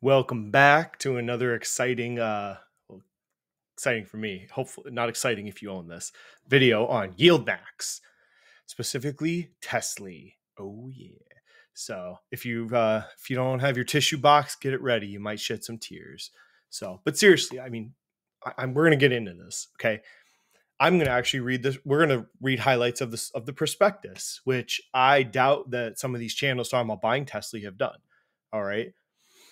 Welcome back to another exciting, well, exciting for me, hopefully not exciting if you own this, video on YieldMax, specifically TSLY. Oh yeah. So if you don't have your tissue box, get it ready. You might shed some tears. So, but seriously, I mean, we're gonna get into this. Okay, I'm gonna actually read this. We're gonna read highlights of the prospectus, which I doubt that some of these channels talking about buying TSLY have done. All right.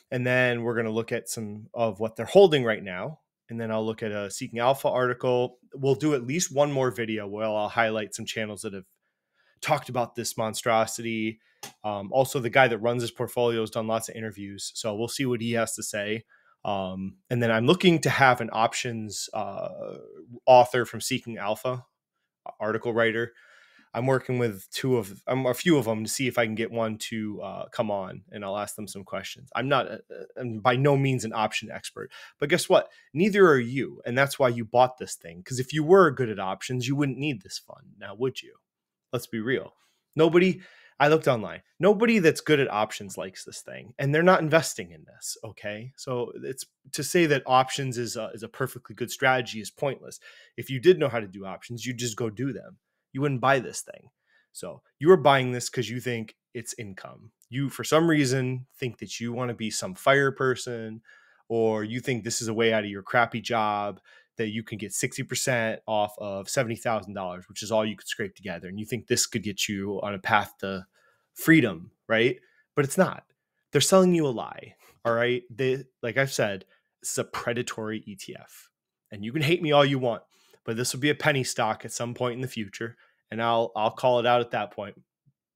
And then we're going to look at some of what they're holding right now. And then I'll look at a SeekingAlpha article. We'll do at least one more video where I'll highlight some channels that have talked about this monstrosity. Also, the guy that runs his portfolio has done lots of interviews. So we'll see what he has to say. And then I'm looking to have an options author from SeekingAlpha, article writer. I'm working with a few of them to see if I can get one to come on, and I'll ask them some questions. I'm by no means an option expert, but guess what? Neither are you, and that's why you bought this thing. Because if you were good at options, you wouldn't need this fund now, would you? Let's be real. I looked online. Nobody that's good at options likes this thing, and they're not investing in this. Okay, so it's to say that options is a perfectly good strategy is pointless. If you did know how to do options, you'd just go do them. You wouldn't buy this thing. So you are buying this because you think it's income. You, for some reason, think that you want to be some fire person, or you think this is a way out of your crappy job that you can get 60% off of $70,000, which is all you could scrape together. And you think this could get you on a path to freedom, right? But it's not. They're selling you a lie. All right. Like I've said, this is a predatory ETF. And you can hate me all you want, but this will be a penny stock at some point in the future. And I'll call it out at that point.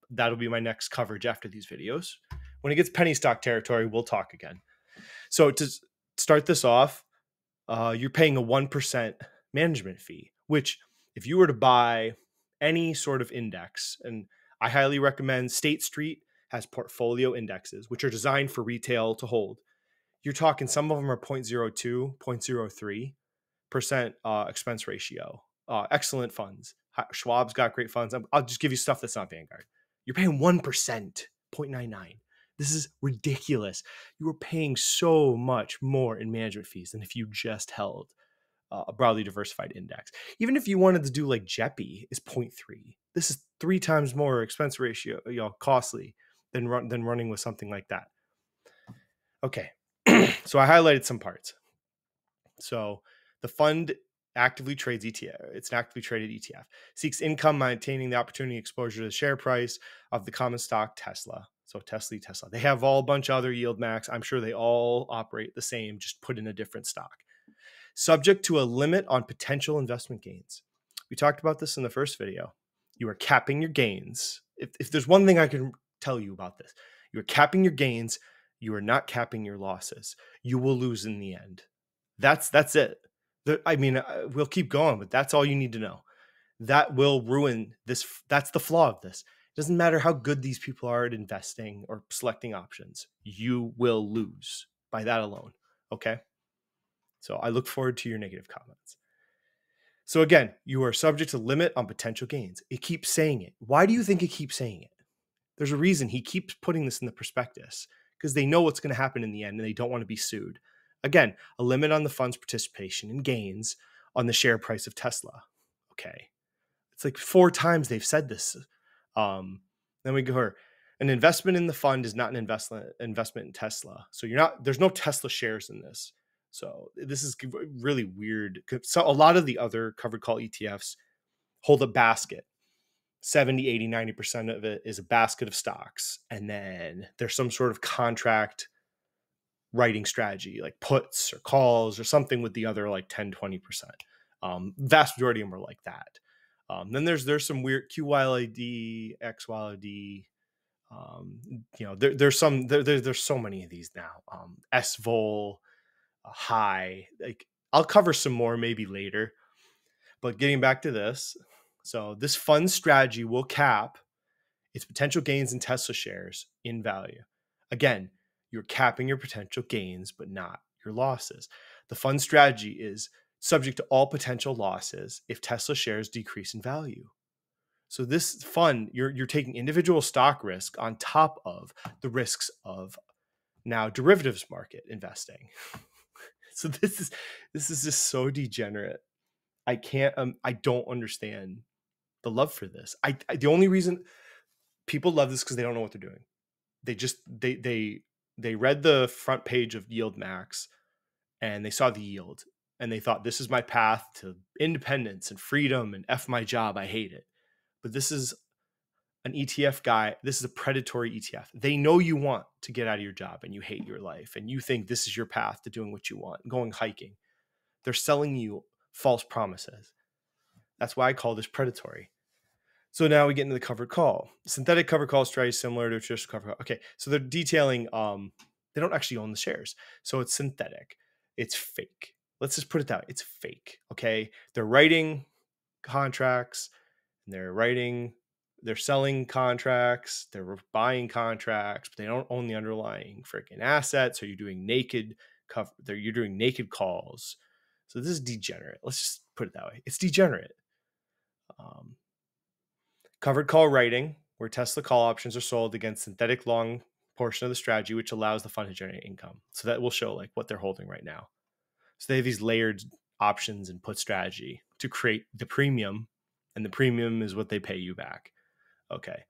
That'll be my next coverage after these videos. When it gets penny stock territory, we'll talk again. So to start this off, you're paying a 1% management fee, which if you were to buy any sort of index, and I highly recommend State Street has portfolio indexes, which are designed for retail to hold. You're talking some of them are 0.02, 0.03% expense ratio. Excellent funds. Schwab's got great funds. I'll just give you stuff that's not Vanguard. You're paying 1%, 0.99. This is ridiculous. You are paying so much more in management fees than if you just held a broadly diversified index. Even if you wanted to do like JEPI is 0.3. This is 3 times more expense ratio, costly than running with something like that. Okay. So I highlighted some parts. So the fund actively trades ETF. It's an actively traded ETF. Seeks income, maintaining the opportunity exposure to the share price of the common stock Tesla. So TSLY. They have a bunch of other YieldMax. I'm sure they all operate the same, just put in a different stock. Subject to a limit on potential investment gains. We talked about this in the first video. You are capping your gains. If there's one thing I can tell you about this, you are capping your gains. You are not capping your losses. You will lose in the end. That's it. We'll keep going, but that's all you need to know. That will ruin this. That's the flaw of this. It doesn't matter how good these people are at investing or selecting options. You will lose by that alone. Okay. So I look forward to your negative comments. So again, you are subject to limit on potential gains. It keeps saying it. Why do you think it keeps saying it? There's a reason he keeps putting this in the prospectus, because they know what's going to happen in the end and they don't want to be sued. Again, a limit on the fund's participation in gains on the share price of Tesla. Okay. It's like 4 times they've said this. Then we go here. An investment in the fund is not an investment in Tesla. So there's no Tesla shares in this. So this is really weird. So a lot of the other covered call ETFs hold a basket. 70, 80, 90% of it is a basket of stocks. And then there's some sort of contract writing strategy, like puts or calls or something with the other like 10, 20%. Vast majority of them are like that. Then there's some weird QYLD, XYLD. There's so many of these now. SVOL, high. Like I'll cover some more maybe later. But getting back to this, so this fund strategy will cap its potential gains in Tesla shares in value. Again, you're capping your potential gains, but not your losses. The fund strategy is subject to all potential losses if Tesla shares decrease in value. So this fund, you're taking individual stock risk on top of the risks of Now derivatives market investing. So this is just so degenerate. I can't I don't understand the love for this. The only reason people love this because they don't know what they're doing. They read the front page of YieldMax and they saw the yield and they thought, this is my path to independence and freedom and F my job, I hate it. But this is an ETF guy. This is a predatory ETF. They know you want to get out of your job and you hate your life and you think this is your path to doing what you want, going hiking. They're selling you false promises. That's why I call this predatory. So now we get into the covered call. Synthetic covered call strategy is similar to traditional covered call. Okay, so they're detailing they don't actually own the shares. So it's synthetic. It's fake. Let's just put it that way. It's fake. Okay. They're writing contracts and they're selling contracts, they're buying contracts, but they don't own the underlying freaking assets. Or you're doing naked you're doing naked calls. So this is degenerate. Let's just put it that way. It's degenerate. Covered call writing, where Tesla call options are sold against synthetic long portion of the strategy, which allows the fund to generate income. So that will show like what they're holding right now. So they have these layered options and put strategy to create the premium, and the premium is what they pay you back. Okay.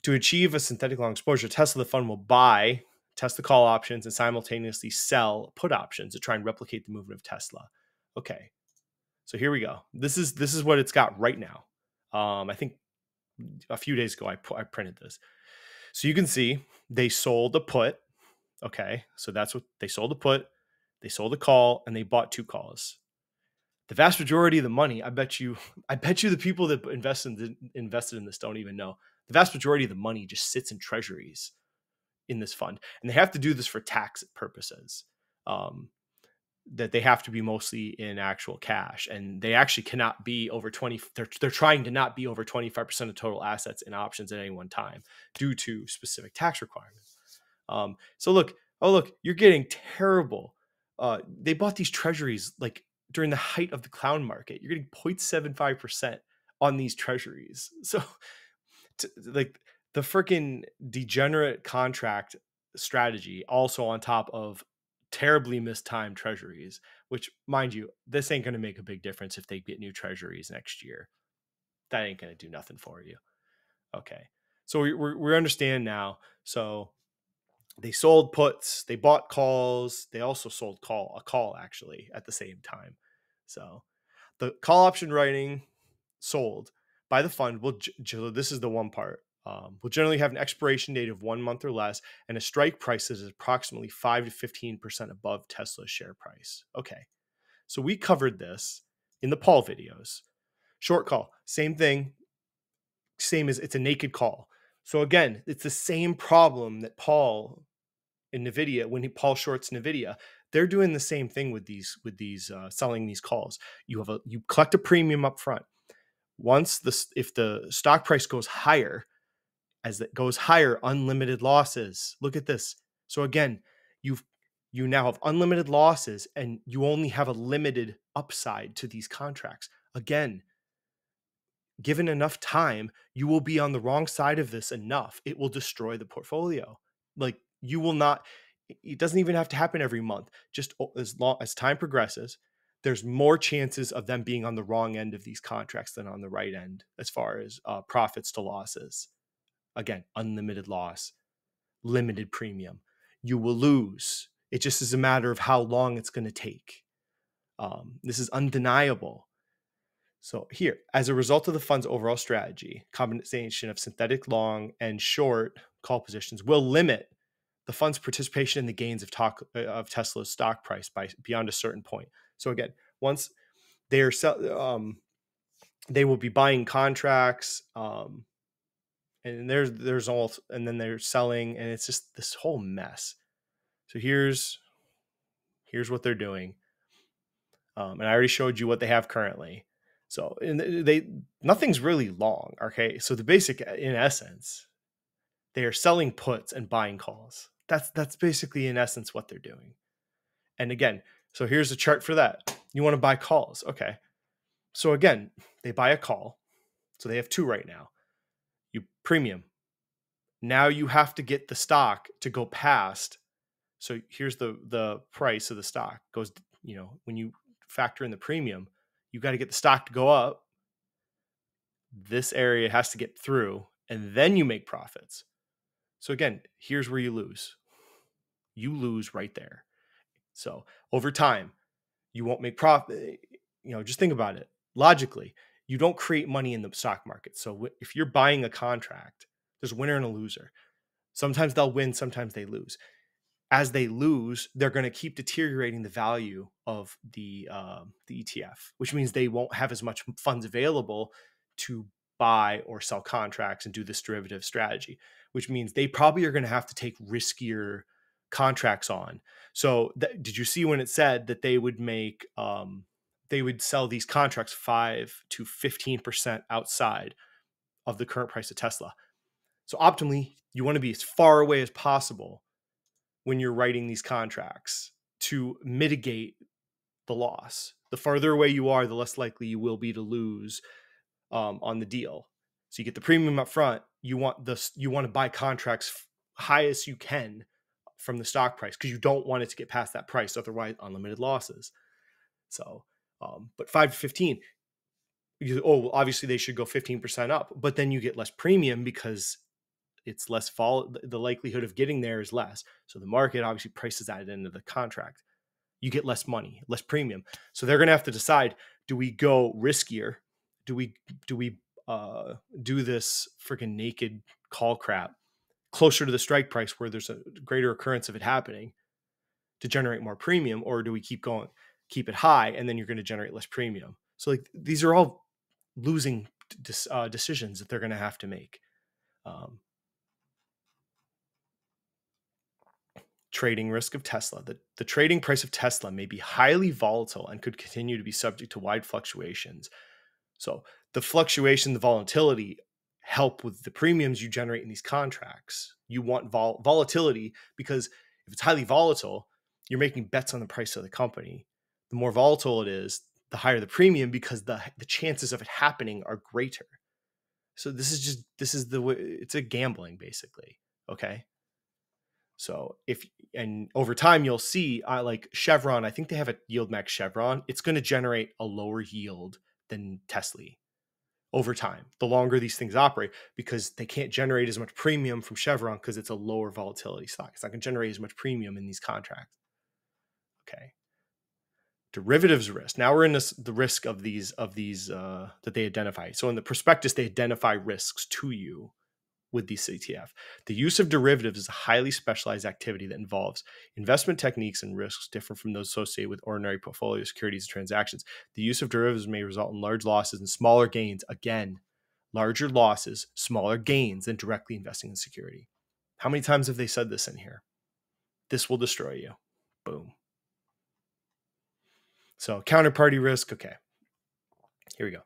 To achieve a synthetic long exposure, Tesla, the fund, will buy Tesla call options and simultaneously sell put options to try and replicate the movement of Tesla. Okay. So here we go. This is what it's got right now. I think a few days ago, I printed this. So you can see they sold a put. Okay. So that's what they sold a put. They sold a call and they bought 2 calls. The vast majority of the money, I bet you the people that invested in this don't even know. The vast majority of the money just sits in treasuries in this fund. And they have to do this for tax purposes. That they have to be mostly in actual cash, and they actually cannot be over 20. They're trying to not be over 25% of total assets in options at any one time due to specific tax requirements. So look, you're getting terrible. They bought these treasuries like during the height of the clown market. You're getting 0.75% on these treasuries. So like the freaking degenerate contract strategy also on top of terribly mistimed treasuries, which, mind you, this ain't going to make a big difference if they get new treasuries next year. That ain't going to do nothing for you. Okay. So we understand now. So they sold puts, they bought calls, they also sold a call actually at the same time. So the call option writing sold by the fund this is the one part, will generally have an expiration date of 1 month or less, and a strike price that is approximately 5 to 15% above Tesla's share price. Okay, so we covered this in the Paul videos. Short call, same thing, same as it's a naked call. So again, it's the same problem that Paul in NVIDIA, when Paul shorts NVIDIA, they're doing the same thing with these selling these calls. You collect a premium up front. If the stock price goes higher, as it goes higher, unlimited losses. Look at this. So again, you now have unlimited losses and you only have a limited upside to these contracts. Again, given enough time, you will be on the wrong side of this enough. It will destroy the portfolio. Like you will not, it doesn't even have to happen every month. Just as long as time progresses, there's more chances of them being on the wrong end of these contracts than on the right end as far as profits to losses. Again, unlimited loss, limited premium. You will lose. It just is a matter of how long it's going to take. This is undeniable. So here, as a result of the fund's overall strategy, combination of synthetic long and short call positions will limit the fund's participation in the gains of Tesla's stock price by beyond a certain point. So again, once they are they will be buying contracts, and there's all, and then they're selling, and it's just this whole mess. So here's what they're doing, and I already showed you what they have currently. So nothing's really long. Okay, so the basic, in essence, they are selling puts and buying calls. That's basically in essence what they're doing. And again, so here's a chart for that. You want to buy calls. Okay. So again, they buy a call. So they have 2 right now. You premium. Now you have to get the stock to go past So here's the price of the stock goes, when you factor in the premium, you got to get the stock to go up. This area has to get through, and then you make profits. So again, here's where you lose. You lose right there. So over time, you won't make profit. Just think about it logically. You don't create money in the stock market. So if you're buying a contract, there's a winner and a loser. Sometimes they'll win, sometimes they lose. As they lose, they're going to keep deteriorating the value of the ETF, which means they won't have as much funds available to buy or sell contracts and do this derivative strategy, which means they probably are going to have to take riskier contracts on. So did you see when it said that they would make they would sell these contracts 5 to 15% outside of the current price of Tesla? So optimally, you want to be as far away as possible when you're writing these contracts to mitigate the loss. The farther away you are, the less likely you will be to lose on the deal. So you get the premium up front. You want to buy contracts high as you can from the stock price because you don't want it to get past that price, otherwise unlimited losses. So, but 5 to 15. Obviously they should go 15% up, but then you get less premium because it's less the likelihood of getting there is less. So the market obviously prices that into the contract. You get less money, less premium. So they're going to have to decide, do we go riskier? Do we do this freaking naked call crap closer to the strike price where there's a greater occurrence of it happening to generate more premium, or do we keep it high and then you're going to generate less premium? So like these are all losing decisions that they're going to have to make. Trading risk of Tesla. The trading price of Tesla may be highly volatile and could continue to be subject to wide fluctuations. So the fluctuation, the volatility help with the premiums you generate in these contracts. You want volatility because if it's highly volatile, you're making bets on the price of the company. The more volatile it is, the higher the premium because the chances of it happening are greater. So this is the way it's a gambling basically. Okay. So and over time you'll see like Chevron, I think they have a YieldMax Chevron. It's going to generate a lower yield than TSLY over time, the longer these things operate, because they can't generate as much premium from Chevron because it's a lower volatility stock. It's not going to generate as much premium in these contracts. Okay. Derivatives risk. Now we're in the risk of these that they identify. So in the prospectus, they identify risks to you with the ETF. The use of derivatives is a highly specialized activity that involves investment techniques and risks different from those associated with ordinary portfolio securities and transactions. The use of derivatives may result in large losses and smaller gains. Again, larger losses, smaller gains than directly investing in security. How many times have they said this in here? This will destroy you. Boom. So counterparty risk. Okay. Here we go.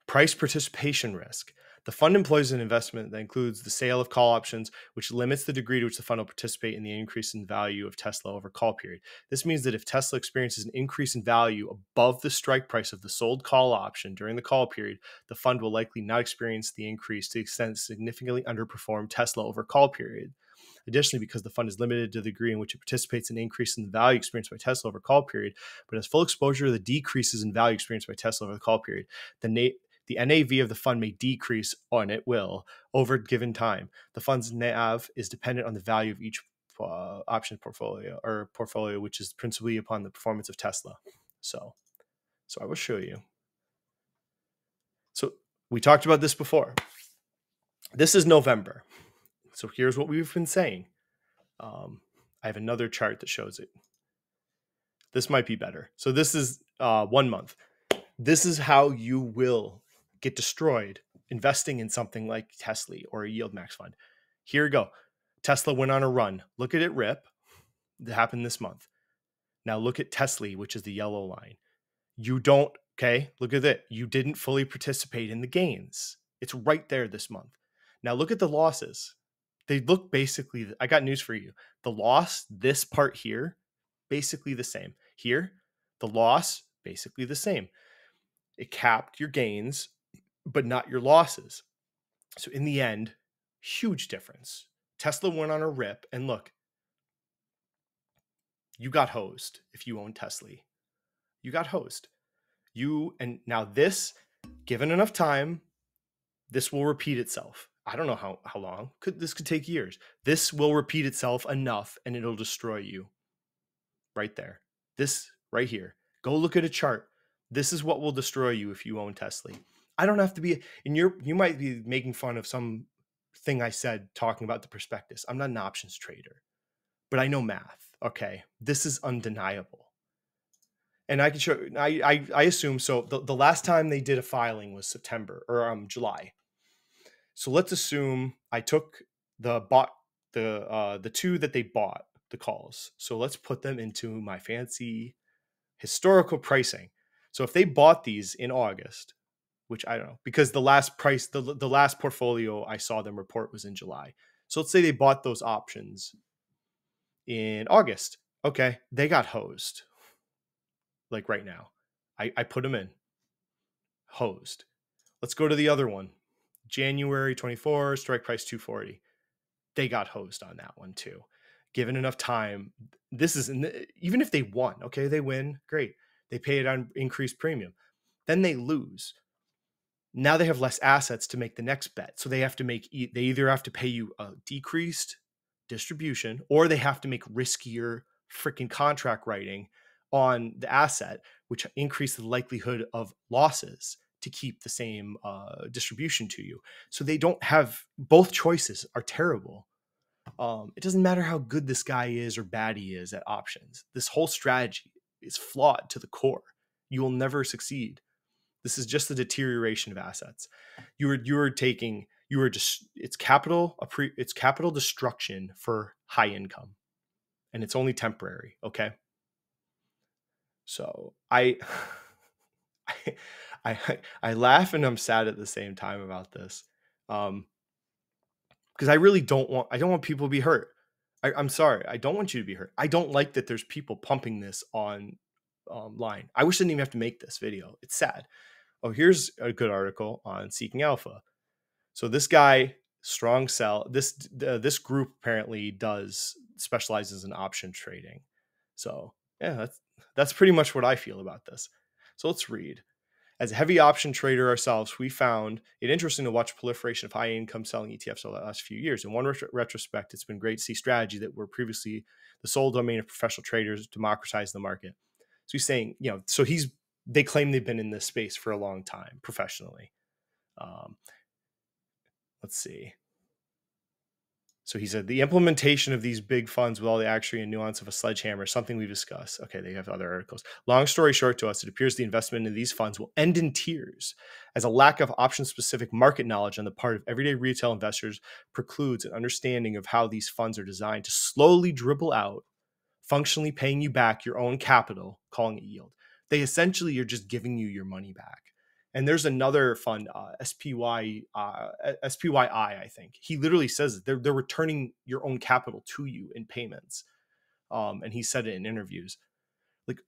Price participation risk. The fund employs an investment that includes the sale of call options, which limits the degree to which the fund will participate in the increase in value of Tesla over call period. This means that if Tesla experiences an increase in value above the strike price of the sold call option during the call period, the fund will likely not experience the increase to the extent it significantly underperformed Tesla over call period. Additionally, because the fund is limited to the degree in which it participates in an increase in the value experienced by Tesla over call period, but has full exposure to the decreases in value experienced by Tesla over the call period, the NAV of the fund may decrease, and it will, over a given time. The fund's NAV is dependent on the value of each option portfolio, which is principally upon the performance of Tesla. So I will show you. So we talked about this before. This is November. So here's what we've been saying. I have another chart that shows it. This might be better. So this is 1 month. This is how you will get destroyed investing in something like TSLY or a YieldMax fund. Here we go. Tesla went on a run. Look at it rip. That happened this month. Now look at TSLY, which is the yellow line. Look at it. You didn't fully participate in the gains. It's right there this month. Now look at the losses. They look basically, I got news for you. The loss, this part here, basically the same. Here, the loss, basically the same. It capped your gains, but not your losses. So in the end, huge difference. Tesla went on a rip, and look, You got hosed if you own TSLY. You got hosed. And now this, given enough time, this will repeat itself. I don't know how long. This could take years. This will repeat itself enough and it'll destroy you. Right there. This right here. Go look at a chart. This is what will destroy you if you own TSLY. I don't have to be, and you might be making fun of some thing I said talking about the prospectus. I'm not an options trader, but I know math. Okay. This is undeniable. And I can show, I assume, so the last time they did a filing was September or July. So let's assume I took the two that they bought, the calls. So let's put them into my fancy historical pricing. So if they bought these in August, which I don't know, because the last price, the last portfolio I saw them report was in July. So let's say they bought those options in August. Okay, they got hosed. Like right now. I put them in. Hosed. Let's go to the other one. January 24, strike price 240. They got hosed on that one too. Given enough time, this is, even if they won, okay, they win, great. They pay it on increased premium. Then they lose. Now they have less assets to make the next bet. So they either have to pay you a decreased distribution or they have to make riskier freaking contract writing on the asset, which increase the likelihood of losses to keep the same distribution to you. So they don't have, both choices are terrible. It doesn't matter how good this guy is or bad he is at options. This whole strategy is flawed to the core. You will never succeed. This is just the deterioration of assets. It's capital destruction for high income, and it's only temporary. Okay. So I laugh and I'm sad at the same time about this. Because I really don't want people to be hurt. I'm sorry. I don't want you to be hurt. I don't like that there's people pumping this online. I wish I didn't even have to make this video. It's sad. Oh, here's a good article on SeekingAlpha. So this guy, strong sell. This group apparently specializes in option trading. So yeah, that's pretty much what I feel about this. So let's read. As a heavy option trader ourselves, we found it interesting to watch proliferation of high income selling ETFs over the last few years. In one retrospect, it's been great to see strategy that were previously the sole domain of professional traders democratize the market. So he's saying, they claim they've been in this space for a long time professionally. Let's see. So he said the implementation of these big funds with all the accuracy and nuance of a sledgehammer is something we discussed. Okay, they have other articles. Long story short to us, it appears the investment in these funds will end in tears as a lack of option-specific market knowledge on the part of everyday retail investors precludes an understanding of how these funds are designed to slowly dribble out, functionally paying you back your own capital, calling it yield. They essentially are just giving you your money back. And there's another fund, SPYI, I think. He literally says that they're returning your own capital to you in payments. And he said it in interviews. Like,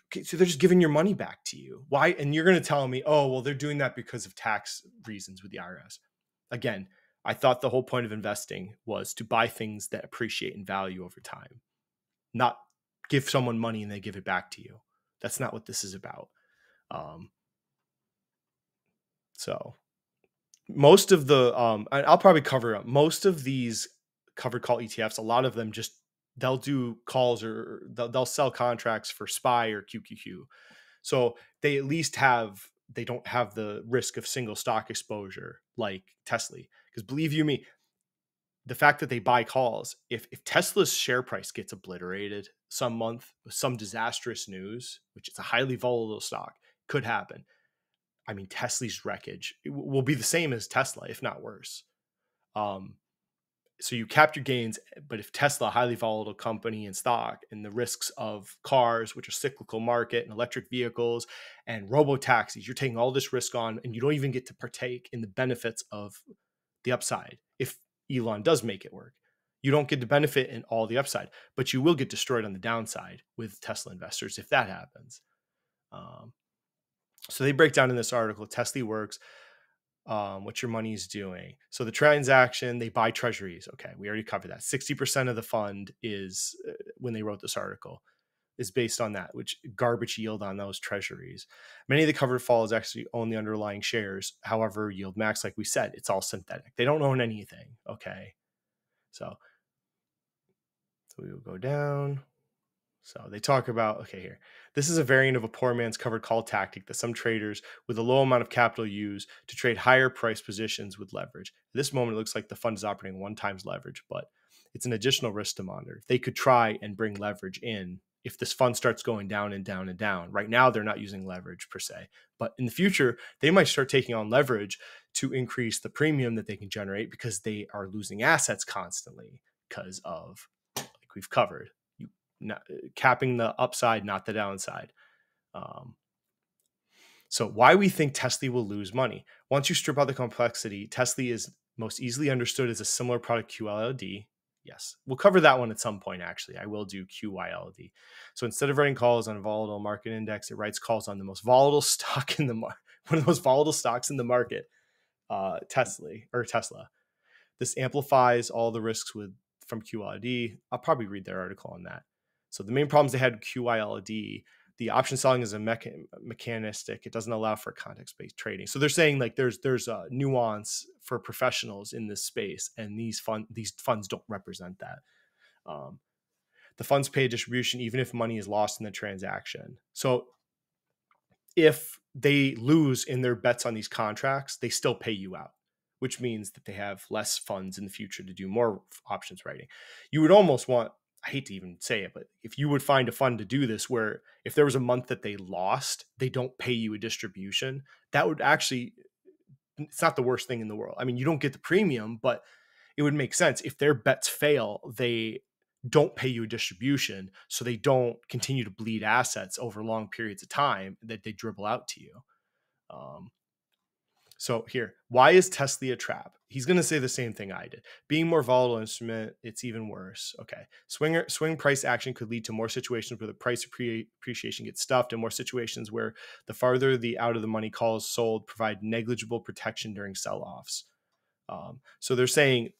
okay, so they're just giving your money back to you. Why? And you're going to tell me, oh, well, they're doing that because of tax reasons with the IRS. Again, I thought the whole point of investing was to buy things that appreciate in value over time, not give someone money and they give it back to you. That's not what this is about. So most of the, I'll probably cover most of these covered call ETFs. A lot of them they'll do calls or they'll sell contracts for SPY or QQQ. So they at least they don't have the risk of single stock exposure like TSLY. Because believe you me, the fact that they buy calls, if Tesla's share price gets obliterated some month with some disastrous news, which is a highly volatile stock, could happen. I mean, TSLY's wreckage will be the same as Tesla, if not worse. So you cap your gains, but if Tesla, a highly volatile company and stock, and the risks of cars, which are cyclical market, and electric vehicles and robo-taxis, you're taking all this risk on, and you don't even get to partake in the benefits of the upside. If Elon does make it work, you don't get to benefit in all the upside, but you will get destroyed on the downside with Tesla investors if that happens. So they break down in this article, TSLY works, what your money is doing. So the transaction, they buy treasuries. Okay, we already covered that. 60% of the fund is when they wrote this article. is based on that, which garbage yield on those treasuries. Many of the covered falls actually own the underlying shares. However, YieldMax, like we said, it's all synthetic. They don't own anything. Okay. So we will go down. So they talk about, okay, here, this is a variant of a poor man's covered call tactic that some traders with a low amount of capital use to trade higher price positions with leverage. At this moment, it looks like the fund is operating 1 times leverage, but it's an additional risk to monitor. They could try and bring leverage in if this fund starts going down and down and down. Right now, they're not using leverage per se, but in the future, they might start taking on leverage to increase the premium that they can generate because they are losing assets constantly because of, like we've covered, not capping the upside, not the downside. So why we think TSLY will lose money. Once you strip out the complexity, TSLY is most easily understood as a similar product QYLD. Yes, we'll cover that one at some point, actually. I will do QYLD. So instead of writing calls on a volatile market index, it writes calls on the most volatile stock in the market, one of the most volatile stocks in the market, Tesla. This amplifies all the risks from QYLD. I'll probably read their article on that. So the main problems they had with QYLD, the option selling is a mechanistic. It doesn't allow for context-based trading. So they're saying like there's a nuance for professionals in this space, and these funds don't represent that. The funds pay a distribution even if money is lost in the transaction. So if they lose in their bets on these contracts, they still pay you out, which means that they have less funds in the future to do more options writing. You would almost want, I hate to even say it, but if you would find a fund to do this where if there was a month that they lost, they don't pay you a distribution, that would actually, it's not the worst thing in the world. I mean, you don't get the premium, but it would make sense. If their bets fail, they don't pay you a distribution, so they don't continue to bleed assets over long periods of time that they dribble out to you. So here, why is TSLY a trap? He's going to say the same thing I did. Being more volatile instrument, it's even worse. Okay. Swing price action could lead to more situations where the price appreciation gets stuffed, and more situations where the farther the out of the money calls sold provide negligible protection during sell-offs. So they're saying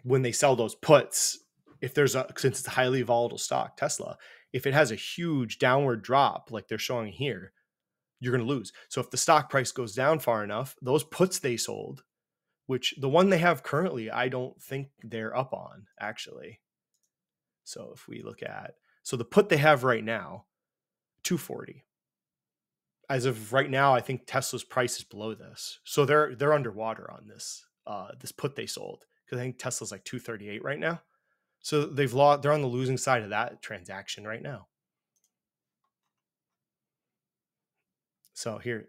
when they sell those puts, if there's since it's a highly volatile stock, Tesla, if it has a huge downward drop like they're showing here, you're going to lose. So if the stock price goes down far enough, those puts they sold, which the one they have currently, I don't think they're up on actually. So if we look at, so the put they have right now, 240. As of right now, I think Tesla's price is below this. So they're underwater on this, this put they sold, because I think Tesla's like 238 right now. So they're on the losing side of that transaction right now. So here,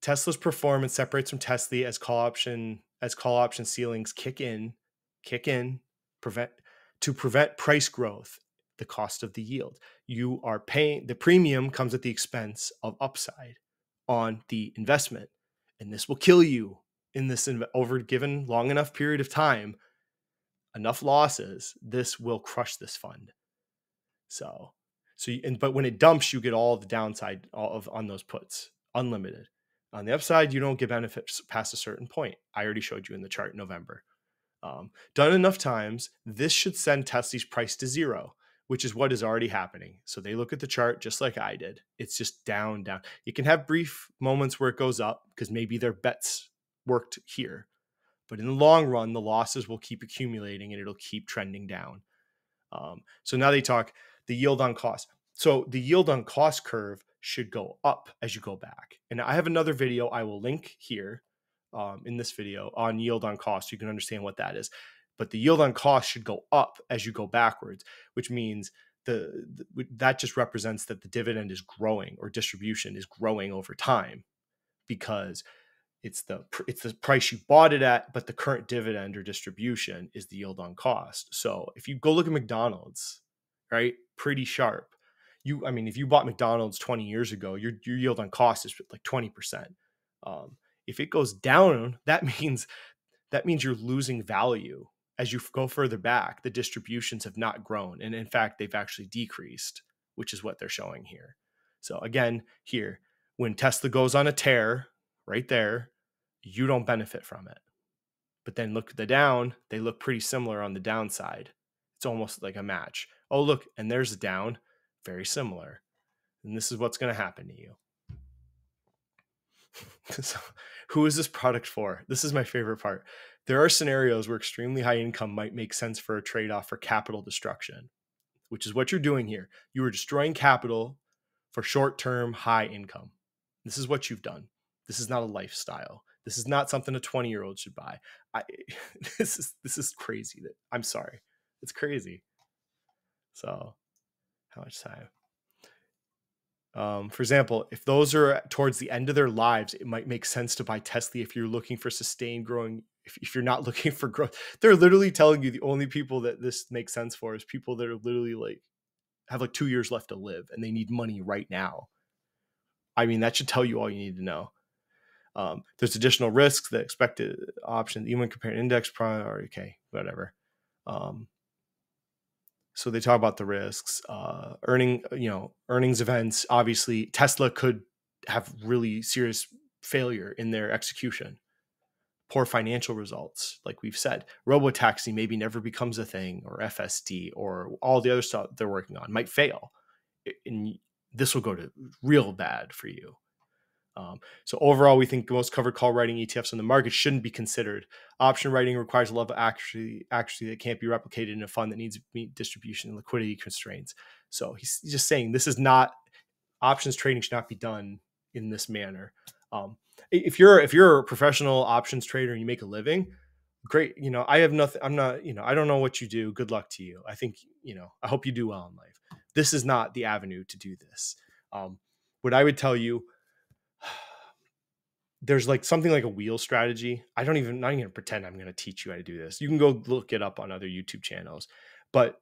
Tesla's performance separates from TSLY as call option ceilings kick in, to prevent price growth, the cost of the yield. You are paying, the premium comes at the expense of upside on the investment, and this will kill you in this over given long enough period of time, enough losses, this will crush this fund. But when it dumps, you get all the downside on those puts, unlimited. On the upside, you don't get benefits past a certain point. I already showed you in the chart in November. Done enough times, this should send TSLY's price to zero, which is what is already happening. So they look at the chart just like I did. It's just down. You can have brief moments where it goes up because maybe their bets worked here. But in the long run, the losses will keep accumulating and it'll keep trending down. So now they talk the yield on cost. So the yield on cost curve should go up as you go back. And I have another video I will link here in this video on yield on cost. You can understand what that is. But the yield on cost should go up as you go backwards, which means that just represents that the dividend is growing or distribution is growing over time, because it's the price you bought it at, but the current dividend or distribution is the yield on cost. So if you go look at McDonald's, right, pretty sharp. If you bought McDonald's 20 years ago, your yield on cost is like 20%. If it goes down, that means you're losing value as you go further back. The distributions have not grown, and in fact, they've actually decreased, which is what they're showing here. So again, here, when Tesla goes on a tear, right there, you don't benefit from it. But then look at the down, they look pretty similar on the downside. It's almost like a match. Oh, look, and there's a down. Very similar. And this is what's going to happen to you. So, who is this product for? This is my favorite part. There are scenarios where extremely high income might make sense for a trade-off for capital destruction, which is what you're doing here. You are destroying capital for short-term high income. This is what you've done. This is not a lifestyle. This is not something a 20-year-old should buy. This is crazy. I'm sorry. It's crazy. So, how much time? For example, if those are towards the end of their lives, it might make sense to buy TSLY if you're looking for sustained growing. If you're not looking for growth, they're literally telling you the only people that this makes sense for is people that are literally like have like 2 years left to live and they need money right now. I mean, that should tell you all you need to know. There's additional risks, the expected option, even when comparing index prior, okay, whatever. So they talk about the risks, earnings events. Obviously, Tesla could have really serious failure in their execution, poor financial results, like we've said. Robotaxi maybe never becomes a thing, or FSD, or all the other stuff they're working on might fail. And this will go to real bad for you. So overall, we think most covered call writing ETFs on the market shouldn't be considered. Option writing requires a level of accuracy that can't be replicated in a fund that needs to meet distribution and liquidity constraints. So he's just saying this is not, options trading should not be done in this manner. If you're a professional options trader and you make a living, great. I have nothing. I'm not. I don't know what you do. Good luck to you. I think I hope you do well in life. This is not the avenue to do this. What I would tell you, there's like something like a wheel strategy. Not even gonna pretend I'm gonna teach you how to do this. You can go look it up on other YouTube channels, but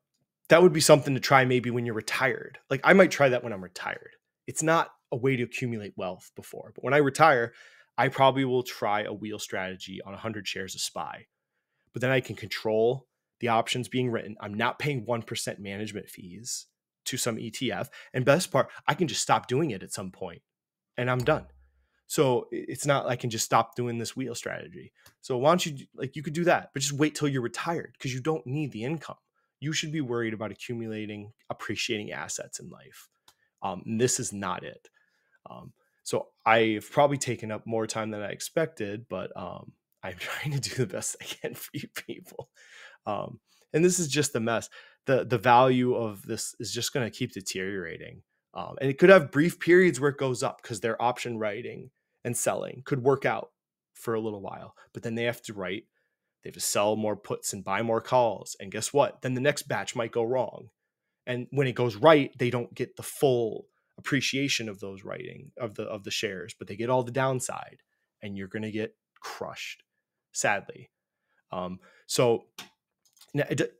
that would be something to try maybe when you're retired. Like I might try that when I'm retired. It's not a way to accumulate wealth before, but when I retire, I probably will try a wheel strategy on 100 shares of SPY. But then I can control the options being written. I'm not paying 1% management fees to some ETF. And best part, I can just stop doing it at some point and I'm done. So it's not like I can just stop doing this wheel strategy. So why don't you could do that, but just wait till you're retired because you don't need the income. You should be worried about accumulating, appreciating assets in life. And this is not it. So I've probably taken up more time than I expected, but I'm trying to do the best I can for you people. And this is just a mess. The value of this is just going to keep deteriorating. And it could have brief periods where it goes up because their option writing and selling could work out for a little while, but then they have to sell more puts and buy more calls. And guess what? Then the next batch might go wrong. And when it goes right, they don't get the full appreciation of those writing of the shares, but they get all the downside and you're going to get crushed, sadly. So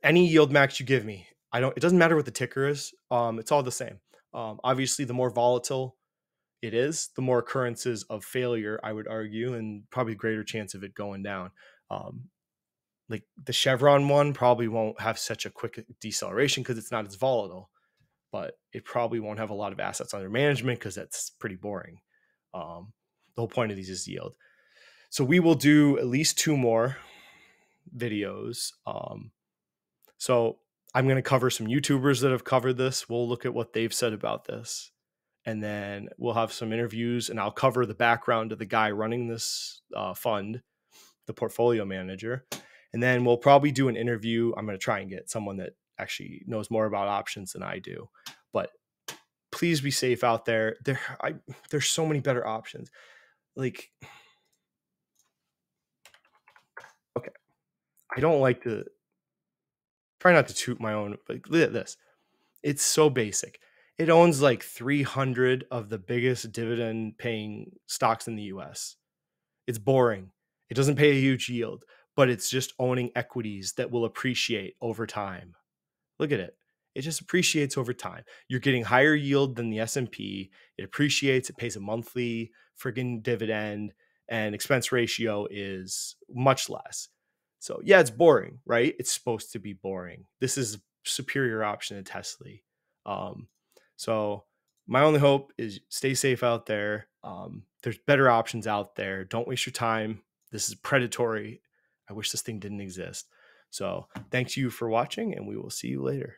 any YieldMax you give me, it doesn't matter what the ticker is. It's all the same. Obviously, the more volatile it is, the more occurrences of failure, I would argue, and probably greater chance of it going down. Like the Chevron one probably won't have such a quick deceleration because it's not as volatile, but it probably won't have a lot of assets under management because that's pretty boring. The whole point of these is yield. So we will do at least 2 more videos. So I'm going to cover some YouTubers that have covered this. We'll look at what they've said about this. And then we'll have some interviews and I'll cover the background of the guy running this fund, the portfolio manager. And then we'll probably do an interview. I'm going to try and get someone that actually knows more about options than I do. But please be safe out there. There's so many better options. Like, okay, I don't like to try not to toot my own, but look at this. It's so basic. It owns like 300 of the biggest dividend paying stocks in the US. It's boring. It doesn't pay a huge yield, but it's just owning equities that will appreciate over time. Look at it. It just appreciates over time. You're getting higher yield than the S&P. It appreciates. It pays a monthly friggin' dividend, and expense ratio is much less. So yeah, it's boring, right? It's supposed to be boring. This is a superior option to TSLY. So my only hope is stay safe out there. There's better options out there. Don't waste your time. This is predatory. I wish this thing didn't exist. So thanks you for watching, and we will see you later.